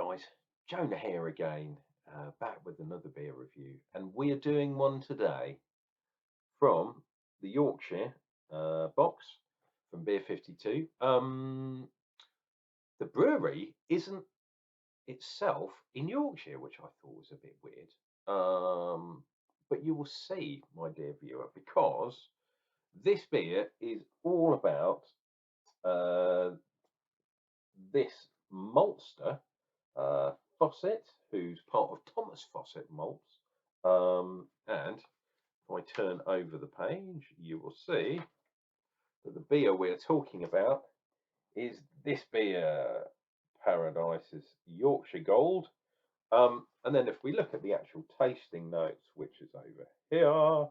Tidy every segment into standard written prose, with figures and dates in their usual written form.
guys, Jonah here again, back with another beer review, and we are doing one today from the Yorkshire box from Beer 52. The brewery isn't itself in Yorkshire, which I thought was a bit weird. But you will see, my dear viewer, because this beer is all about uh, this maltster, Fawcett, who's part of Thomas Fawcett Malts. And if I turn over the page, you will see that the beer we're talking about is this beer, Paradise's Yorkshire Gold. And then if we look at the actual tasting notes, which is over here,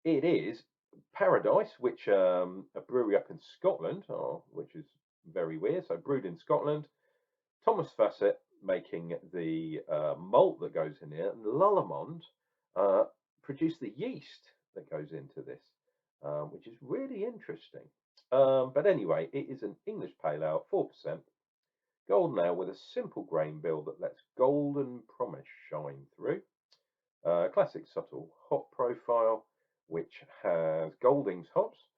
it is Paradise, which a brewery up in Scotland, which is very weird. So brewed in Scotland. Thomas Fawcett making the malt that goes in here, and Lallemand produced the yeast that goes into this, which is really interesting. But anyway, it is an English pale ale, 4%, golden ale with a simple grain bill that lets golden promise shine through. Classic subtle hop profile, which has Goldings hops,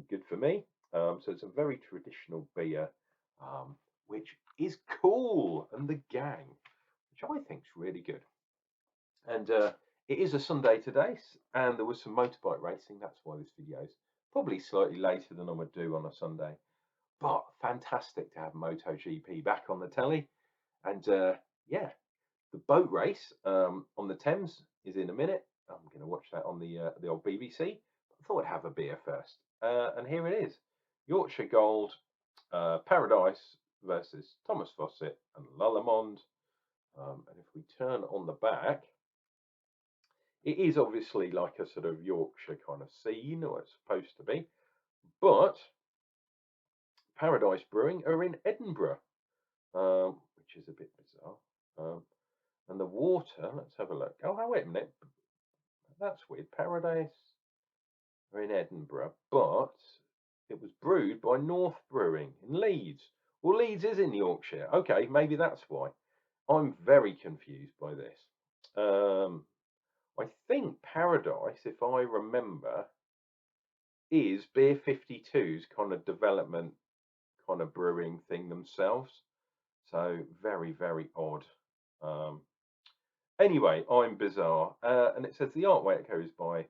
good for me. So it's a very traditional beer, which is cool, and the gang, which I think is really good. And it is a Sunday today, and there was some motorbike racing. That's why this video is probably slightly later than I would do on a Sunday. But fantastic to have MotoGP back on the telly. And yeah, the boat race on the Thames is in a minute. I'm going to watch that on the old BBC. I thought I'd have a beer first. And here it is. Yorkshire Gold, Paradise versus Thomas Fawcett and Lallemand. And if we turn on the back, it is obviously like a sort of Yorkshire kind of scene, or it's supposed to be. But Paradise Brewing are in Edinburgh, which is a bit bizarre. And the water, let's have a look. Oh, wait a minute. That's weird. Paradise are in Edinburgh, but it was brewed by North Brewing in Leeds. Well, Leeds is in Yorkshire. Okay, maybe that's why. I'm very confused by this. I think Paradise, if I remember, is Beer 52's kind of development, kind of brewing thing themselves. So very, very odd. Anyway, I'm bizarre. And it says the artwork is by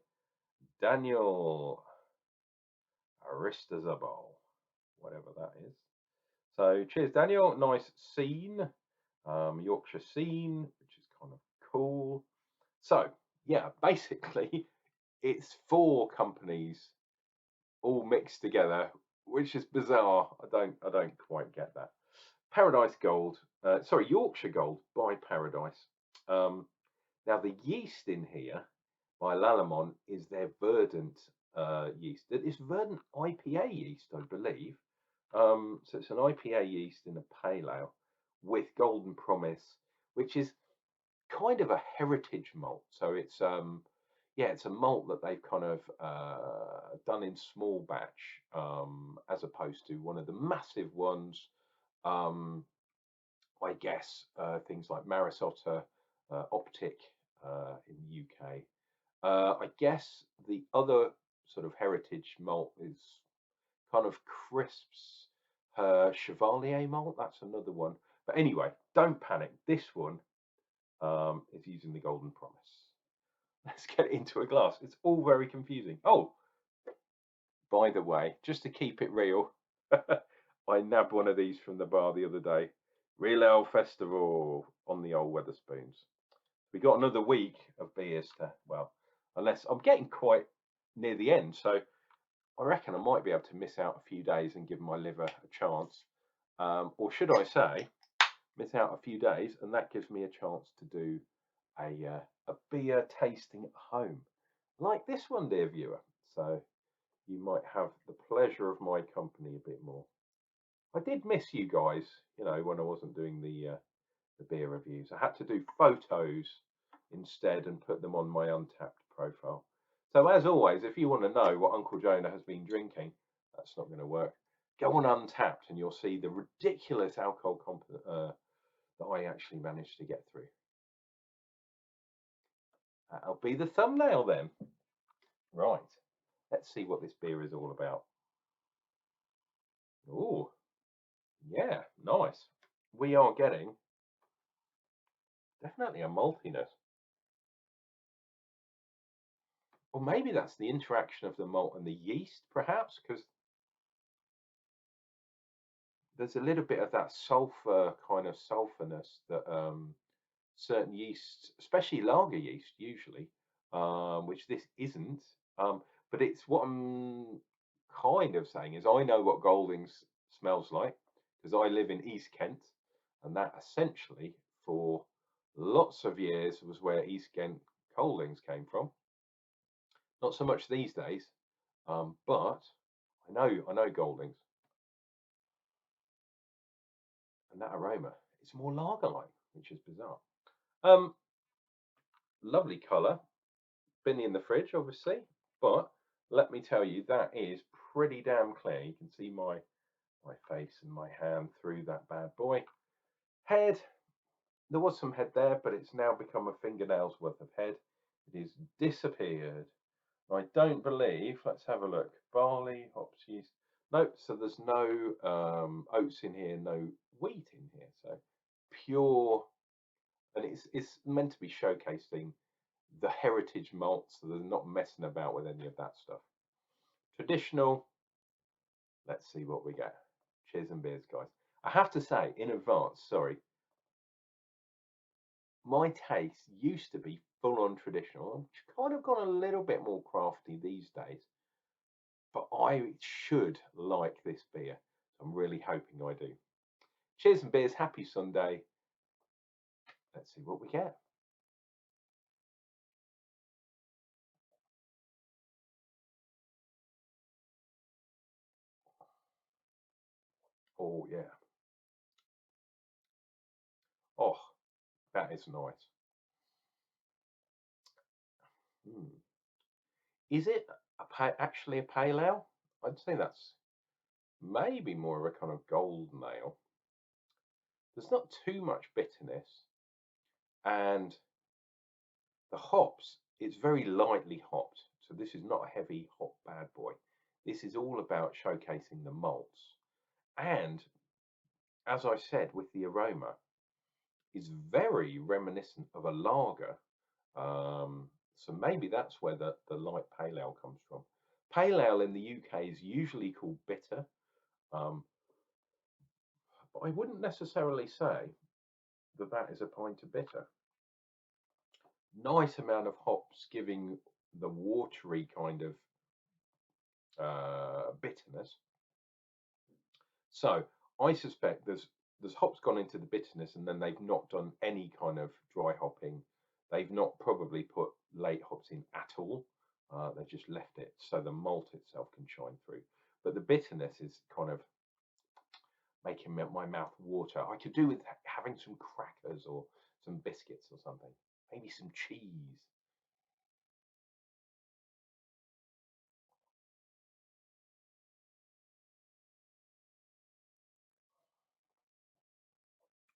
Daniel Aristizabal, whatever that is. So cheers, Daniel. Nice scene, Yorkshire scene, which is kind of cool. So yeah, basically, it's 4 companies all mixed together, which is bizarre. I don't quite get that. Paradise Gold, sorry, Yorkshire Gold by Paradise. Now the yeast in here by Lallemand is their verdant yeast. It's verdant IPA yeast, I believe. So it's an IPA yeast in a pale ale with Golden Promise, which is kind of a heritage malt. So it's yeah, it's a malt that they've kind of done in small batch, as opposed to one of the massive ones. I guess things like Marisotta, Optic in the UK. I guess the other sort of heritage malt is kind of Crisps Chevalier malt. That's another one. But anyway, don't panic. This one is using the Golden Promise. Let's get into a glass. It's all very confusing. Oh, by the way, just to keep it real, I nabbed one of these from the bar the other day. Real Ale Festival on the old Weatherspoons. We got another week of beers to, well, unless I'm getting quite near the end, so I reckon I might be able to miss out a few days and give my liver a chance. Or should I say, miss out a few days, and that gives me a chance to do a beer tasting at home, like this one, dear viewer. So you might have the pleasure of my company a bit more. I did miss you guys, you know, when I wasn't doing the beer reviews. I had to do photos instead and put them on my Untapped profile. So as always, if you want to know what Uncle Jonah has been drinking, that's not going to work. Go on Untapped and you'll see the ridiculous alcohol that I actually managed to get through. That'll be the thumbnail then. Right, let's see what this beer is all about. Oh, yeah, nice. We are getting definitely a maltiness. Or maybe that's the interaction of the malt and the yeast, perhaps, because there's a little bit of that sulfur kind of sulphurness that certain yeasts, especially lager yeast, usually, which this isn't. But it's what I'm kind of saying is I know what Goldings smells like because I live in East Kent, and that essentially for lots of years was where East Kent Goldings came from. Not so much these days, but I know Goldings, and that aroma it's more lager-like, which is bizarre. Um, Lovely colour. Been in the fridge, obviously, but let me tell you, that is pretty damn clear. You can see my face and my hand through that bad boy. Head, there was some head there, but it's now become a fingernail's worth of head. It is disappeared. I don't believe, let's have a look, barley, hops, yeast. Nope, so there's no oats in here, no wheat in here. So pure, and it's meant to be showcasing the heritage malts, so they're not messing about with any of that stuff. Traditional, let's see what we get. Cheers and beers, guys. I have to say in advance, sorry, my taste used to be full on traditional. I've kind of gone a little bit more crafty these days, but I should like this beer. I'm really hoping I do. Cheers and beers, happy Sunday. Let's see what we get. Oh, yeah. Oh, that is nice. Mm. Is it actually a pale ale? I'd say that's maybe more of a kind of golden ale. There's not too much bitterness, and the hops, it's very lightly hopped. So this is not a heavy hop bad boy. This is all about showcasing the malts. And as I said, with the aroma, is very reminiscent of a lager. So maybe that's where the light pale ale comes from. Pale ale in the UK is usually called bitter, um, but I wouldn't necessarily say that that is a pint of bitter. Nice amount of hops giving the watery kind of bitterness. So I suspect there's hops gone into the bitterness, and then they've not done any kind of dry hopping. They've not probably put late hops in at all. They've just left it so the malt itself can shine through. But the bitterness is kind of making my mouth water. I could do with having some crackers or some biscuits or something. Maybe some cheese.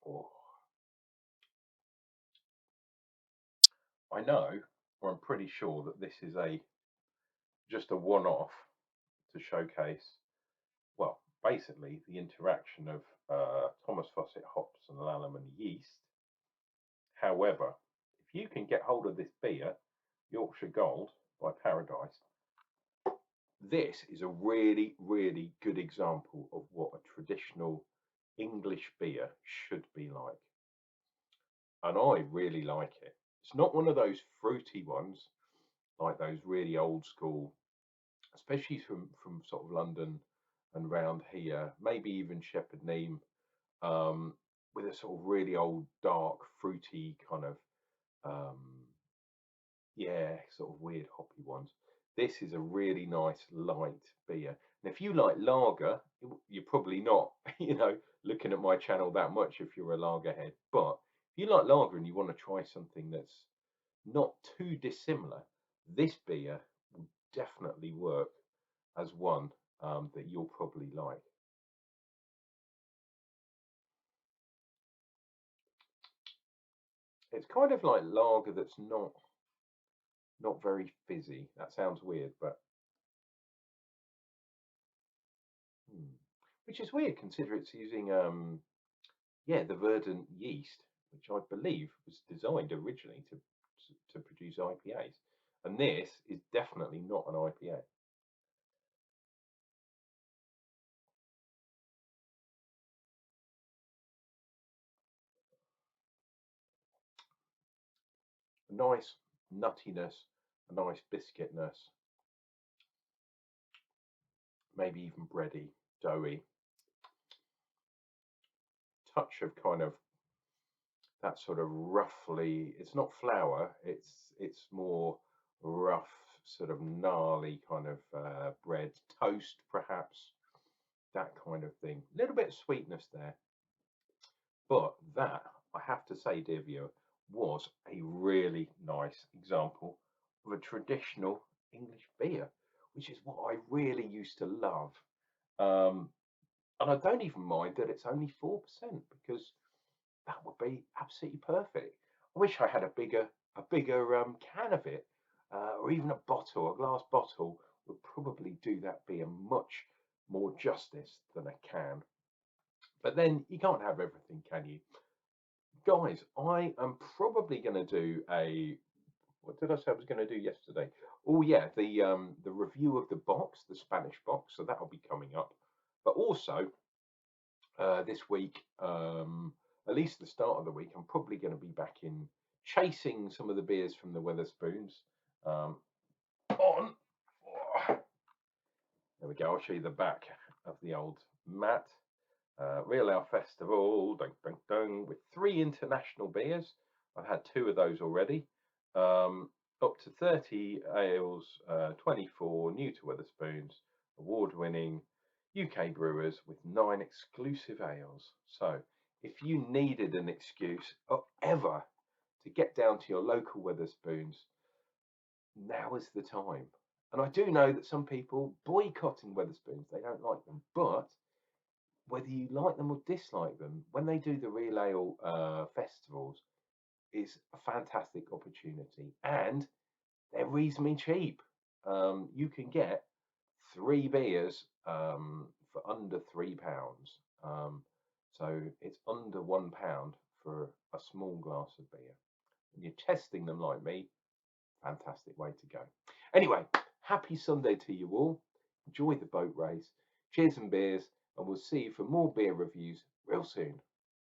Oh, I know, or I'm pretty sure that this is a just a one-off to showcase, well, basically the interaction of Thomas Fawcett hops and Lallemand yeast. However, if you can get hold of this beer, Yorkshire Gold by Paradise, this is a really, really good example of what a traditional English beer should be like. And I really like it. It's not one of those fruity ones like those really old school, especially from sort of London and round here, maybe even Shepherd Neame, um, with a sort of really old, dark, fruity kind of, um, yeah, sort of weird hoppy ones. This is a really nice light beer. And if you like lager, you're probably not, looking at my channel that much if you're a lager head. But if you like lager and you want to try something that's not too dissimilar, this beer will definitely work as one that you'll probably like. It's kind of like lager that's not very fizzy. That sounds weird, but hmm. Which is weird considering it's using yeah, the verdant yeast, which I believe was designed originally to produce IPAs. And this is definitely not an IPA. A nice nuttiness, a nice biscuitness, maybe even bready, doughy, touch of kind of that sort of roughly, it's not flour, it's more rough, sort of gnarly kind of bread, toast perhaps, that kind of thing. A little bit of sweetness there. But that, I have to say, dear viewer, was a really nice example of a traditional English beer, which is what I really used to love. Um, and I don't even mind that it's only 4% because that would be absolutely perfect. I wish I had a bigger can of it, or even a bottle, a glass bottle would probably do that beer much more justice than a can. But then you can't have everything, can you? Guys, I am probably going to do a. What did I say I was going to do yesterday? Oh yeah, the review of the box, the Spanish box. So that'll be coming up. But also this week, at least the start of the week, I'm probably going to be back in chasing some of the beers from the Weatherspoons. Um, on. There we go. I'll show you the back of the old mat. Real Ale Festival, dun, dun, dun, with 3 international beers. I've had 2 of those already. Up to 30 ales, 24 new to Weatherspoons, award-winning UK brewers with 9 exclusive ales. So if you needed an excuse ever to get down to your local Weatherspoons, now is the time. And I do know that some people boycotting Weatherspoons, they don't like them, but whether you like them or dislike them, when they do the Real Ale festivals, is a fantastic opportunity, and they're reasonably cheap. You can get 3 beers for under £3. So it's under £1 for a small glass of beer. And you're testing them like me, fantastic way to go. Anyway, happy Sunday to you all. Enjoy the boat race. Cheers and beers, and we'll see you for more beer reviews real soon.